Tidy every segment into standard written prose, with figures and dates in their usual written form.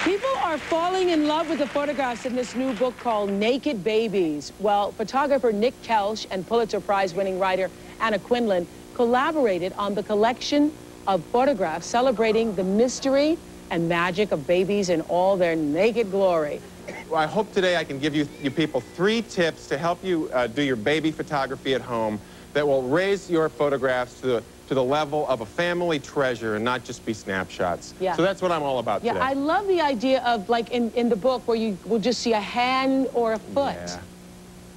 People are falling in love with the photographs in this new book called Naked Babies. Well, photographer Nick Kelsh and Pulitzer Prize-winning writer Anna Quindlen collaborated on the collection of photographs celebrating the mystery and magic of babies in all their naked glory. Well, I hope today I can give you people 3 tips to help you do your baby photography at home that will raise your photographs to the level of a family treasure and not just be snapshots. Yeah. So that's what I'm all about today. Yeah, I love the idea of, like, in the book where you will just see a hand or a foot. Yeah.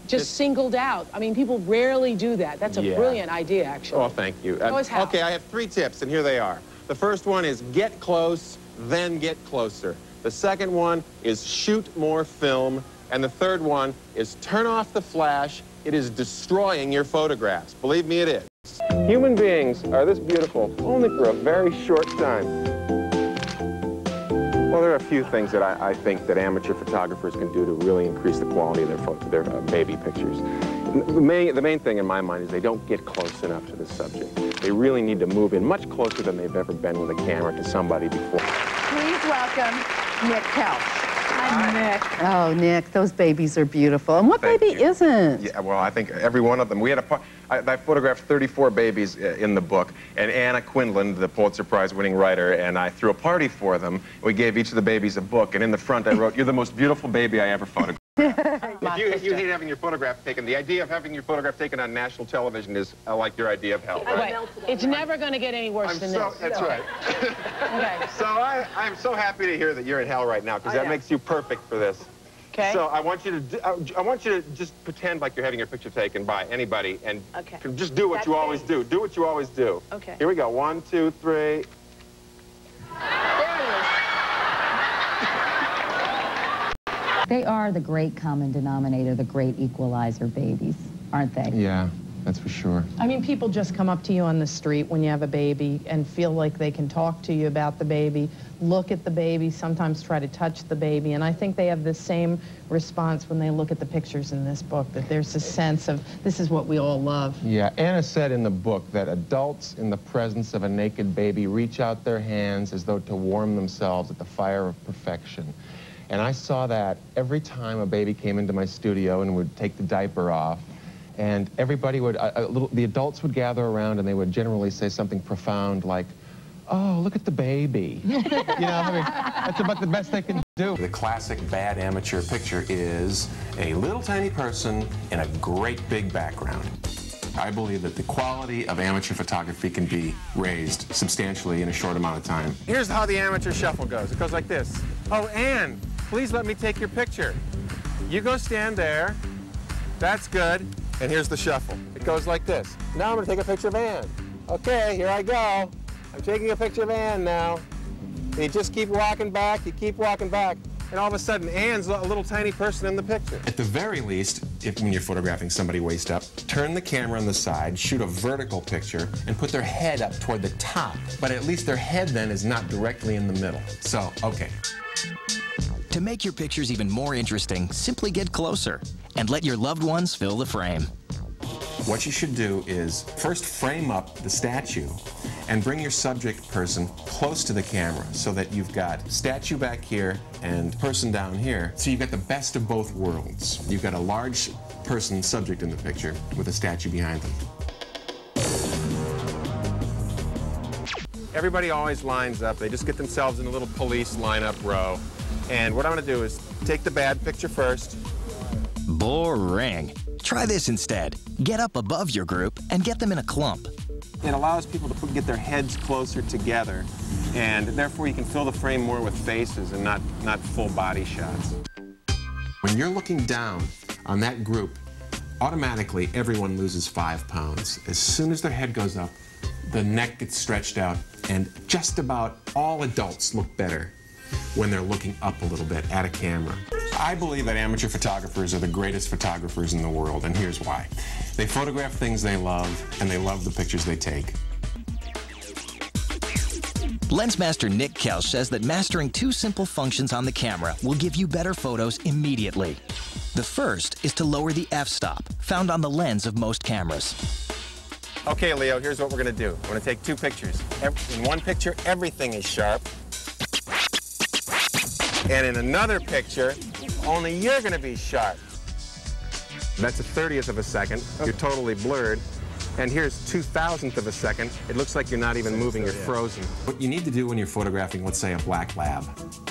Just singled out. I mean, people rarely do that. That's a brilliant idea, actually. Oh, thank you. How. Okay, I have 3 tips, and here they are. The first one is get close, then get closer. The second one is shoot more film. And the third one is turn off the flash. It is destroying your photographs. Believe me, it is. Human beings are this beautiful only for a very short time. Well, there are a few things that I think that amateur photographers can do to really increase the quality of their baby pictures. The main thing in my mind is they don't get close enough to the subject. They really need to move in much closer than they've ever been with a camera to somebody before. Please welcome Nick Kelsh. Hi, Nick. Oh, Nick, those babies are beautiful. And what baby isn't? Yeah, well, I think every one of them. We had I photographed 34 babies in the book, and Anna Quindlen, the Pulitzer Prize-winning writer, and I threw a party for them. We gave each of the babies a book, and in the front I wrote, "You're the most beautiful baby I ever photographed." If you hate having your photograph taken, the idea of having your photograph taken on national television is like your idea of hell, right? It's never going to get any worse than this. That's right. Okay. So I'm so happy to hear that you're in hell right now, because that makes you perfect for this. Okay. So I want you to just pretend like you're having your picture taken by anybody, and just do what you always do. Do what you always do. Okay. Here we go. 1, 2, 3. They are the great common denominator, the great equalizer babies, aren't they? Yeah, that's for sure. I mean, people just come up to you on the street when you have a baby and feel like they can talk to you about the baby, look at the baby, sometimes try to touch the baby, and I think they have the same response when they look at the pictures in this book, that there's a sense of, this is what we all love. Yeah, Anna said in the book that adults in the presence of a naked baby reach out their hands as though to warm themselves at the fire of perfection. And I saw that every time a baby came into my studio and would take the diaper off. And everybody would, the adults would gather around and they would generally say something profound like, "Oh, look at the baby." You know, I mean, that's about the best they can do. The classic bad amateur picture is a little tiny person in a great big background. I believe that the quality of amateur photography can be raised substantially in a short amount of time. Here's how the amateur shuffle goes. It goes like this. "Oh, Ann, please let me take your picture. You go stand there. That's good." And here's the shuffle. It goes like this. "Now I'm going to take a picture of Ann. Okay, here I go. I'm taking a picture of Ann now." And you just keep walking back, you keep walking back, and all of a sudden Ann's a little tiny person in the picture. At the very least, when you're photographing somebody waist up, turn the camera on the side, shoot a vertical picture, and put their head up toward the top. But at least their head then is not directly in the middle. So, okay. To make your pictures even more interesting, simply get closer and let your loved ones fill the frame. What you should do is first frame up the statue and bring your subject person close to the camera so that you've got statue back here and person down here. So you've got the best of both worlds. You've got a large person subject in the picture with a statue behind them. Everybody always lines up. They just get themselves in a little police lineup row. And what I'm going to do is take the bad picture first. Boring. Try this instead. Get up above your group and get them in a clump. It allows people to get their heads closer together, and therefore you can fill the frame more with faces and not full body shots. When you're looking down on that group, automatically everyone loses 5 pounds. As soon as their head goes up, the neck gets stretched out, and just about all adults look better when they're looking up a little bit at a camera. I believe that amateur photographers are the greatest photographers in the world, and here's why. They photograph things they love, and they love the pictures they take. Lensmaster Nick Kelsh says that mastering 2 simple functions on the camera will give you better photos immediately. The first is to lower the f-stop, found on the lens of most cameras. Okay, Leo, here's what we're going to do. We're going to take 2 pictures. In one picture, everything is sharp. And in another picture, only you're going to be sharp. That's a 30th of a second. You're totally blurred. And here's 2,000th of a second. It looks like you're not even moving, you're frozen. What you need to do when you're photographing, let's say, a black lab,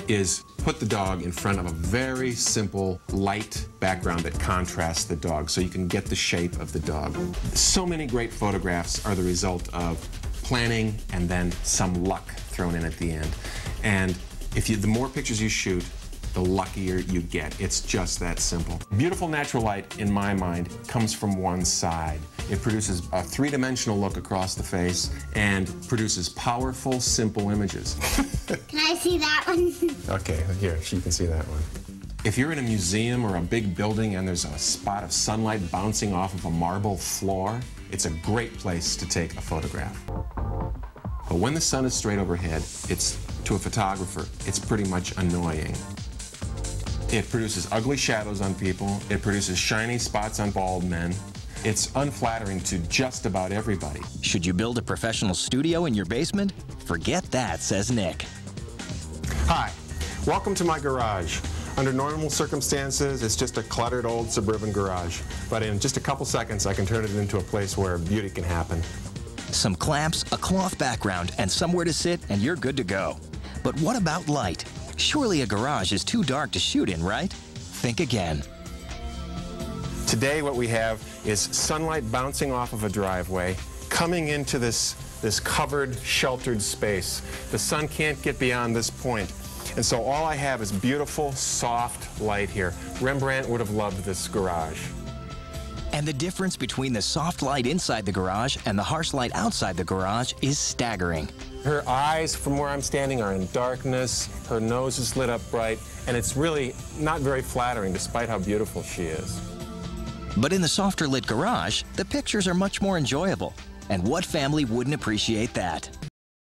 is put the dog in front of a very simple, light background that contrasts the dog so you can get the shape of the dog. So many great photographs are the result of planning and then some luck thrown in at the end. And the more pictures you shoot, the luckier you get. It's just that simple. Beautiful natural light, in my mind, comes from one side. It produces a three-dimensional look across the face and produces powerful, simple images. Can I see that one? Okay, here, you can see that one. If you're in a museum or a big building and there's a spot of sunlight bouncing off of a marble floor, it's a great place to take a photograph. But when the sun is straight overhead, to a photographer, it's pretty much annoying. It produces ugly shadows on people. It produces shiny spots on bald men. It's unflattering to just about everybody. Should you build a professional studio in your basement? Forget that, says Nick. Hi, welcome to my garage. Under normal circumstances, it's just a cluttered old suburban garage. But in just a couple seconds, I can turn it into a place where beauty can happen. Some clamps, a cloth background, and somewhere to sit, and you're good to go. But what about light? Surely a garage is too dark to shoot in, right? Think again. Today what we have is sunlight bouncing off of a driveway, coming into this covered, sheltered space. The sun can't get beyond this point. And so all I have is beautiful, soft light here. Rembrandt would have loved this garage. And the difference between the soft light inside the garage and the harsh light outside the garage is staggering. Her eyes, from where I'm standing, are in darkness. Her nose is lit up bright, and it's really not very flattering, despite how beautiful she is. But in the softer lit garage, the pictures are much more enjoyable. And what family wouldn't appreciate that?